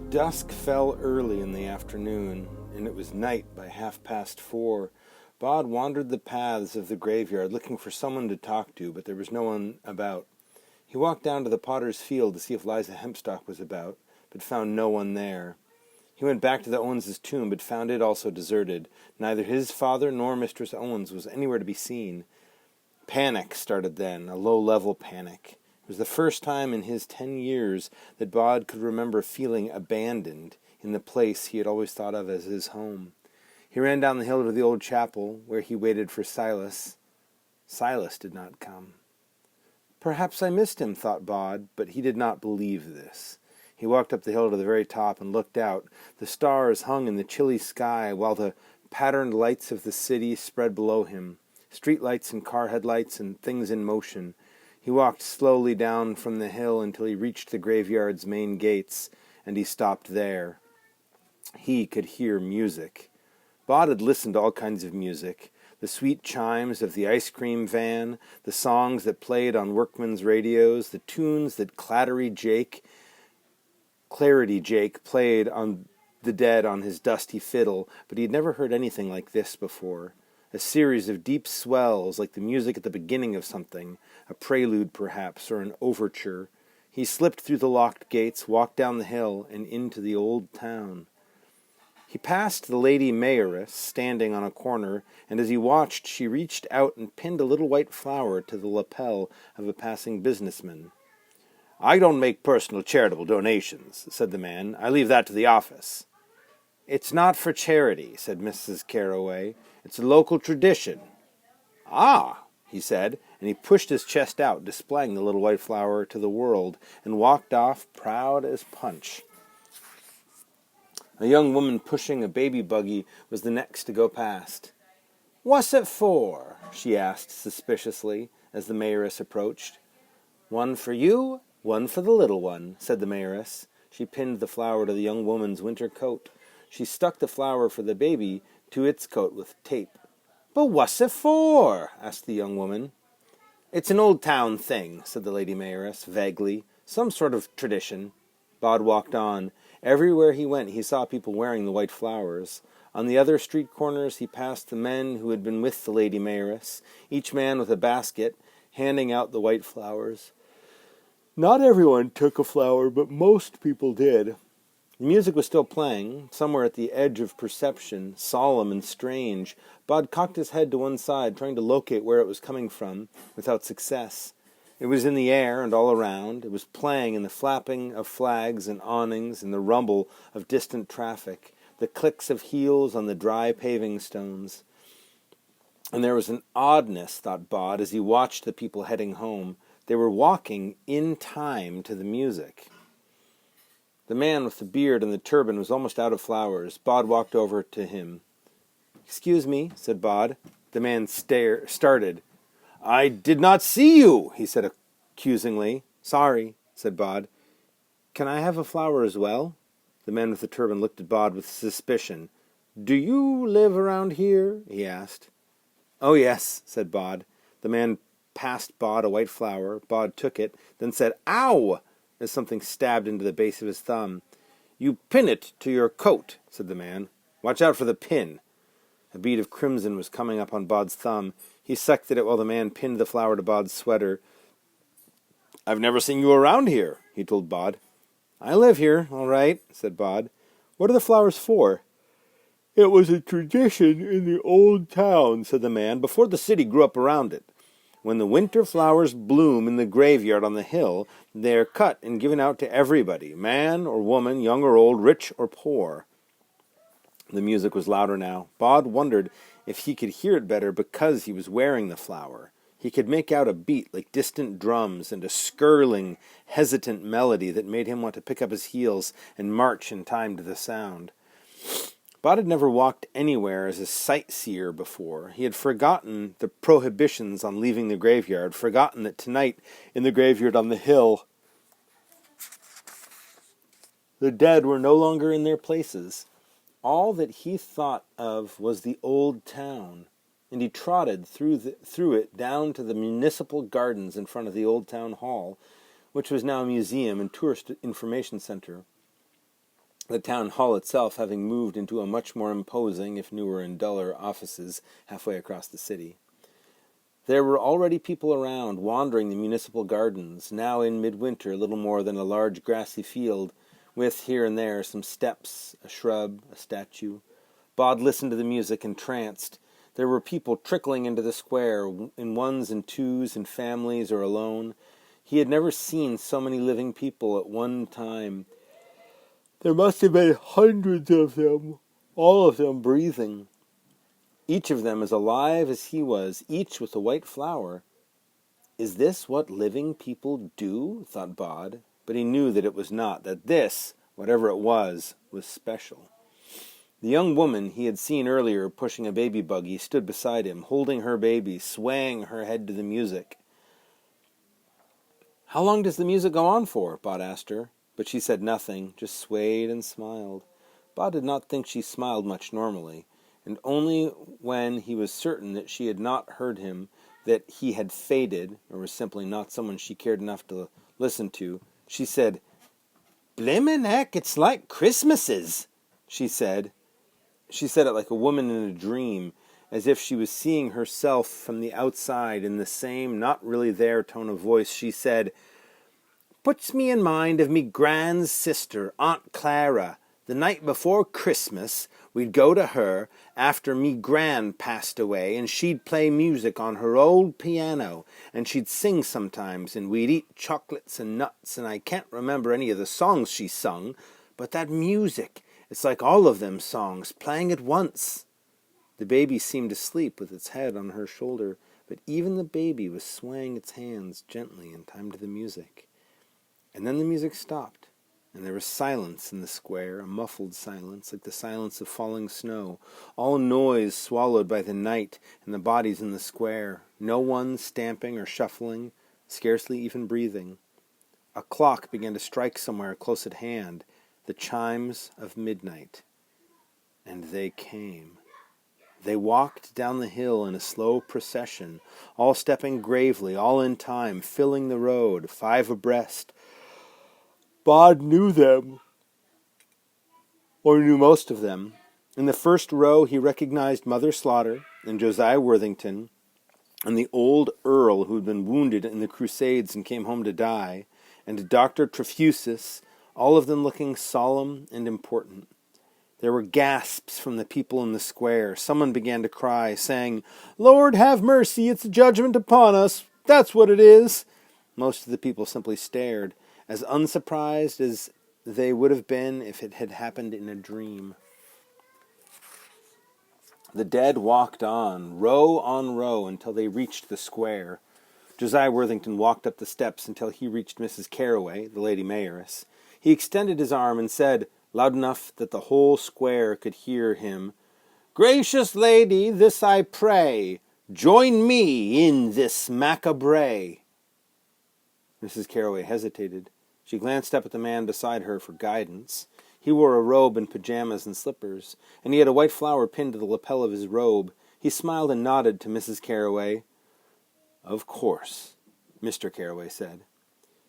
Dusk fell early in the afternoon, and it was night by 4:30. Bod wandered the paths of the graveyard looking for someone to talk to, but there was no one about. He walked down to the potter's field to see if Liza Hempstock was about, but found no one there. He went back to the Owens' tomb, but found it also deserted. Neither his father nor Mistress Owens was anywhere to be seen. Panic started then, a low-level panic. It was the first time in his 10 years that Bod could remember feeling abandoned in the place he had always thought of as his home. He ran down the hill to the old chapel, where he waited for Silas. Silas did not come. Perhaps I missed him, thought Bod, but he did not believe this. He walked up the hill to the very top and looked out. The stars hung in the chilly sky, while the patterned lights of the city spread below him. Street lights and car headlights and things in motion. He walked slowly down from the hill until he reached the graveyard's main gates, and he stopped there. He could hear music. Bod had listened to all kinds of music. The sweet chimes of the ice cream van, the songs that played on workmen's radios, the tunes that Clarity Jake played on the dead on his dusty fiddle, but he had never heard anything like this before. A series of deep swells, like the music at the beginning of something, a prelude perhaps, or an overture. He slipped through the locked gates, walked down the hill, and into the old town. He passed the Lady Mayoress, standing on a corner, and as he watched, she reached out and pinned a little white flower to the lapel of a passing businessman. "I don't make personal charitable donations," said the man. "I leave that to the office." "It's not for charity," said Mrs. Carroway. "It's a local tradition." "Ah," he said, and he pushed his chest out, displaying the little white flower to the world, and walked off proud as Punch. A young woman pushing a baby buggy was the next to go past. "What's it for?" she asked suspiciously as the mayoress approached. "One for you, one for the little one," said the mayoress. She pinned the flower to the young woman's winter coat. She stuck the flower for the baby to its coat with tape. "But what's it for?" asked the young woman. "It's an old town thing," said the lady mayoress, vaguely. "Some sort of tradition." Bod walked on. Everywhere he went he saw people wearing the white flowers. On the other street corners he passed the men who had been with the lady mayoress, each man with a basket, handing out the white flowers. Not everyone took a flower, but most people did. The music was still playing, somewhere at the edge of perception, solemn and strange. Bod cocked his head to one side, trying to locate where it was coming from, without success. It was in the air and all around. It was playing in the flapping of flags and awnings and the rumble of distant traffic, the clicks of heels on the dry paving stones. And there was an oddness, thought Bod, as he watched the people heading home. They were walking in time to the music. The man with the beard and the turban was almost out of flowers. Bod walked over to him. "Excuse me," said Bod. The man started. "I did not see you," he said accusingly. "Sorry," said Bod. "Can I have a flower as well?" The man with the turban looked at Bod with suspicion. "Do you live around here?" he asked. "Oh, yes," said Bod. The man passed Bod a white flower. Bod took it, then said, "Ow!" as something stabbed into the base of his thumb. "You pin it to your coat," said the man. "Watch out for the pin." A bead of crimson was coming up on Bod's thumb. He sucked at it while the man pinned the flower to Bod's sweater. "I've never seen you around here," he told Bod. "I live here, all right," said Bod. "What are the flowers for?" "It was a tradition in the old town," said the man, "before the city grew up around it. When the winter flowers bloom in the graveyard on the hill, they are cut and given out to everybody, man or woman, young or old, rich or poor." The music was louder now. Bod wondered if he could hear it better because he was wearing the flower. He could make out a beat like distant drums and a skirling, hesitant melody that made him want to pick up his heels and march in time to the sound. Bod had never walked anywhere as a sightseer before. He had forgotten the prohibitions on leaving the graveyard, forgotten that tonight in the graveyard on the hill, the dead were no longer in their places. All that he thought of was the old town, and he trotted through it down to the municipal gardens in front of the old town hall, which was now a museum and tourist information center. the town hall itself having moved into a much more imposing, if newer and duller, offices halfway across the city. There were already people around, wandering the municipal gardens, now in midwinter little more than a large grassy field, with, here and there, some steps, a shrub, a statue. Bod listened to the music, entranced. There were people trickling into the square, in ones and twos, in families or alone. He had never seen so many living people at one time. There must have been hundreds of them, all of them breathing. Each of them as alive as he was, each with a white flower. Is this what living people do? Thought Bod, but he knew that it was not, that this, whatever it was special. The young woman he had seen earlier pushing a baby buggy stood beside him, holding her baby, swaying her head to the music. "How long does the music go on for?" Bod asked her, but she said nothing, just swayed and smiled. Bod did not think she smiled much normally, and only when he was certain that she had not heard him, that he had faded, or was simply not someone she cared enough to listen to, she said, "Blimmin' heck, it's like Christmases," she said. She said it like a woman in a dream, as if she was seeing herself from the outside in the same not really there tone of voice. She said, "Puts me in mind of me grand's sister, Aunt Clara. The night before Christmas, we'd go to her after me gran passed away, and she'd play music on her old piano, and she'd sing sometimes, and we'd eat chocolates and nuts, and I can't remember any of the songs she sung, but that music, it's like all of them songs, playing at once." The baby seemed asleep with its head on her shoulder, but even the baby was swaying its hands gently in time to the music. And then the music stopped, and there was silence in the square, a muffled silence, like the silence of falling snow, all noise swallowed by the night and the bodies in the square, no one stamping or shuffling, scarcely even breathing. A clock began to strike somewhere close at hand, the chimes of midnight. And they came. They walked down the hill in a slow procession, all stepping gravely, all in time, filling the road, 5 abreast. Bod knew them, or knew most of them. In the first row he recognized Mother Slaughter and Josiah Worthington, and the old Earl who had been wounded in the Crusades and came home to die, and Dr. Trefusis, all of them looking solemn and important. There were gasps from the people in the square. Someone began to cry, saying, "Lord, have mercy, it's a judgment upon us. That's what it is." Most of the people simply stared, as unsurprised as they would have been if it had happened in a dream. The dead walked on row, until they reached the square. Josiah Worthington walked up the steps until he reached Mrs. Carroway, the Lady Mayoress. He extended his arm and said, loud enough that the whole square could hear him, "Gracious lady, this I pray, join me in this macabre." Mrs. Carroway hesitated. She glanced up at the man beside her for guidance. He wore a robe and pajamas and slippers, and he had a white flower pinned to the lapel of his robe. He smiled and nodded to Mrs. Carroway. "Of course," Mr. Carroway said.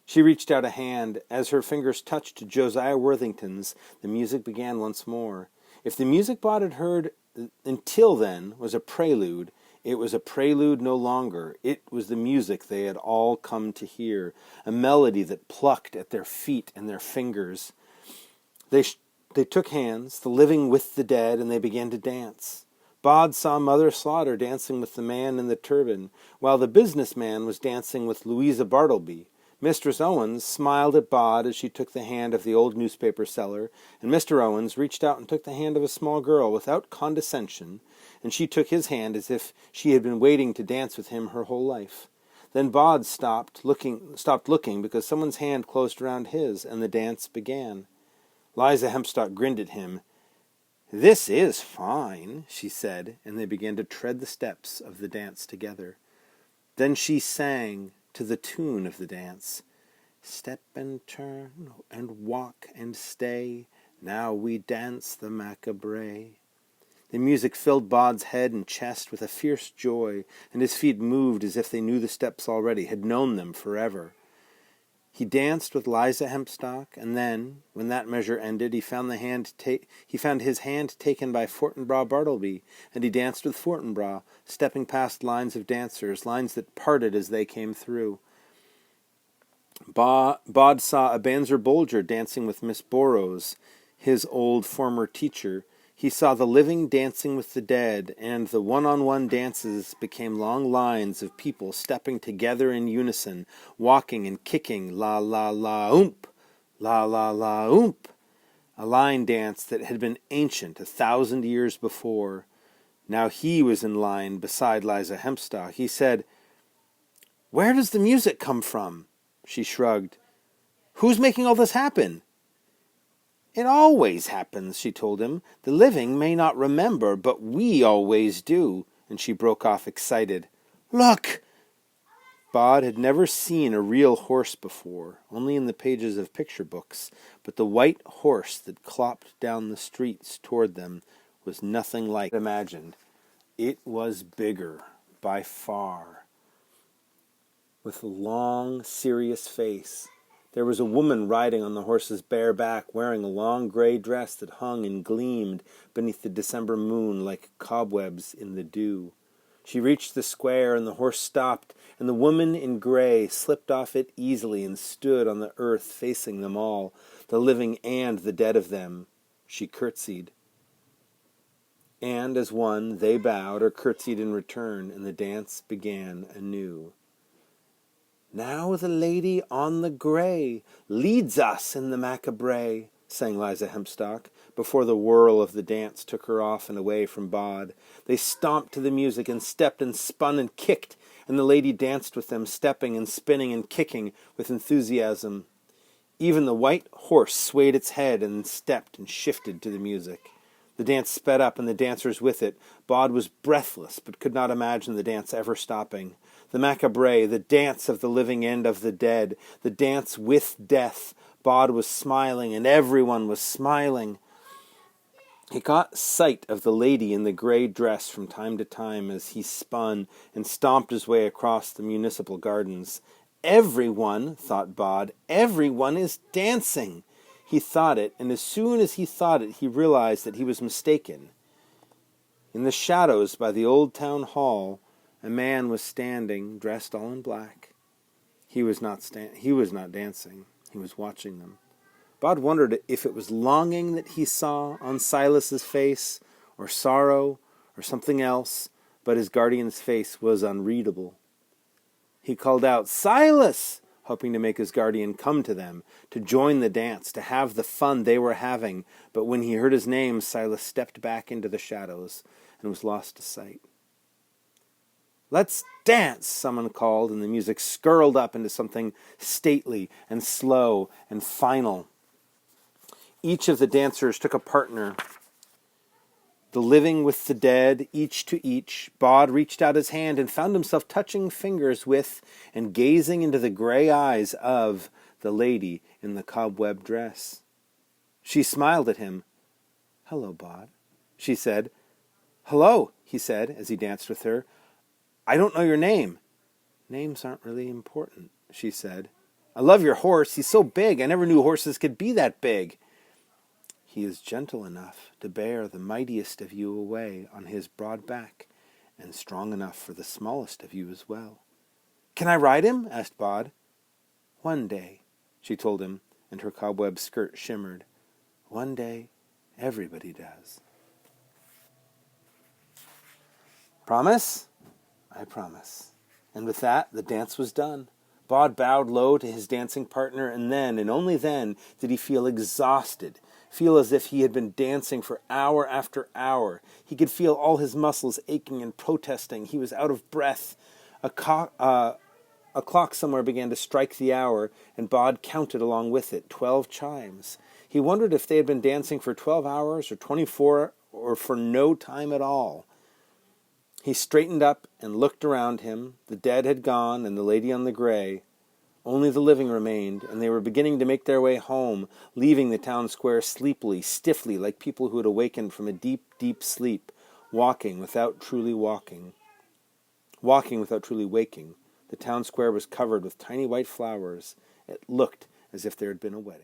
She reached out a hand. As her fingers touched Josiah Worthington's, the music began once more. If the music Bod had heard until then was a prelude, it was a prelude no longer. It was the music they had all come to hear, a melody that plucked at their feet and their fingers. They took hands, the living with the dead, and they began to dance. Bod saw Mother Slaughter dancing with the man in the turban, while the businessman was dancing with Louisa Bartleby. Mistress Owens smiled at Bod as she took the hand of the old newspaper seller, and Mr. Owens reached out and took the hand of a small girl without condescension, and she took his hand as if she had been waiting to dance with him her whole life. Then Bod stopped looking because someone's hand closed around his, and the dance began. Liza Hempstock grinned at him. "This is fine," she said, and they began to tread the steps of the dance together. Then she sang to the tune of the dance, "Step and turn and walk and stay, now we dance the macabre." The music filled Bod's head and chest with a fierce joy, and his feet moved as if they knew the steps already, had known them forever. He danced with Liza Hempstock, and then, when that measure ended, he found his hand taken by Fortinbras Bartleby, and he danced with Fortinbras, stepping past lines of dancers, lines that parted as they came through. Bod saw a Banzer Bolger dancing with Miss Burrows, his old former teacher. He saw the living dancing with the dead, and the one-on-one dances became long lines of people stepping together in unison, walking and kicking, la la la oomp, la la la oomp, a line dance that had been ancient 1,000 years before. Now he was in line beside Liza Hempstock. He said, "Where does the music come from?" She shrugged. "Who's making all this happen?" "It always happens," she told him. "The living may not remember, but we always do." And she broke off excited. "Look!" Bod had never seen a real horse before, only in the pages of picture books, but the white horse that clopped down the streets toward them was nothing like imagined. It was bigger, by far, with a long, serious face. There was a woman riding on the horse's bare back, wearing a long gray dress that hung and gleamed beneath the December moon like cobwebs in the dew. She reached the square, and the horse stopped, and the woman in gray slipped off it easily and stood on the earth facing them all, the living and the dead of them. She curtsied. And as one, they bowed or curtsied in return, and the dance began anew. "Now the lady on the grey leads us in the macabre," sang Liza Hempstock, before the whirl of the dance took her off and away from Bod. They stomped to the music and stepped and spun and kicked, and the lady danced with them, stepping and spinning and kicking with enthusiasm. Even the white horse swayed its head and stepped and shifted to the music. The dance sped up, and the dancers with it. Bod was breathless, but could not imagine the dance ever stopping. The macabre, the dance of the living and of the dead, the dance with death. Bod was smiling, and everyone was smiling. He caught sight of the lady in the grey dress from time to time as he spun and stomped his way across the municipal gardens. Everyone, thought Bod, everyone is dancing. He thought it, and as soon as he thought it, he realized that he was mistaken. In the shadows by the old town hall, a man was standing, dressed all in black. He was not dancing. He was watching them. Bod wondered if it was longing that he saw on Silas's face, or sorrow, or something else, but his guardian's face was unreadable. He called out, "Silas!" hoping to make his guardian come to them, to join the dance, to have the fun they were having. But when he heard his name, Silas stepped back into the shadows and was lost to sight. "Let's dance," someone called, and the music skirled up into something stately and slow and final. Each of the dancers took a partner, the living with the dead, each to each. Bod reached out his hand and found himself touching fingers with and gazing into the gray eyes of the lady in the cobweb dress. She smiled at him. "Hello, Bod," she said. "Hello," he said as he danced with her. "I don't know your name." "Names aren't really important," she said. "I love your horse. He's so big. I never knew horses could be that big." "He is gentle enough to bear the mightiest of you away on his broad back, and strong enough for the smallest of you as well." "Can I ride him?" asked Bod. "One day," she told him, and her cobweb skirt shimmered. "One day, everybody does." Promise? I promise. And with that, the dance was done. Bod bowed low to his dancing partner, and then, and only then, did he feel exhausted, feel as if he had been dancing for hour after hour. He could feel all his muscles aching and protesting. He was out of breath. A clock somewhere began to strike the hour, and Bod counted along with it, 12 chimes. He wondered if they had been dancing for 12 hours or 24 or for no time at all. He straightened up and looked around him. The dead had gone, and the lady on the gray. Only the living remained, and they were beginning to make their way home, leaving the town square sleepily, stiffly, like people who had awakened from a deep, deep sleep, walking without truly waking. The town square was covered with tiny white flowers, It looked as if there had been a wedding.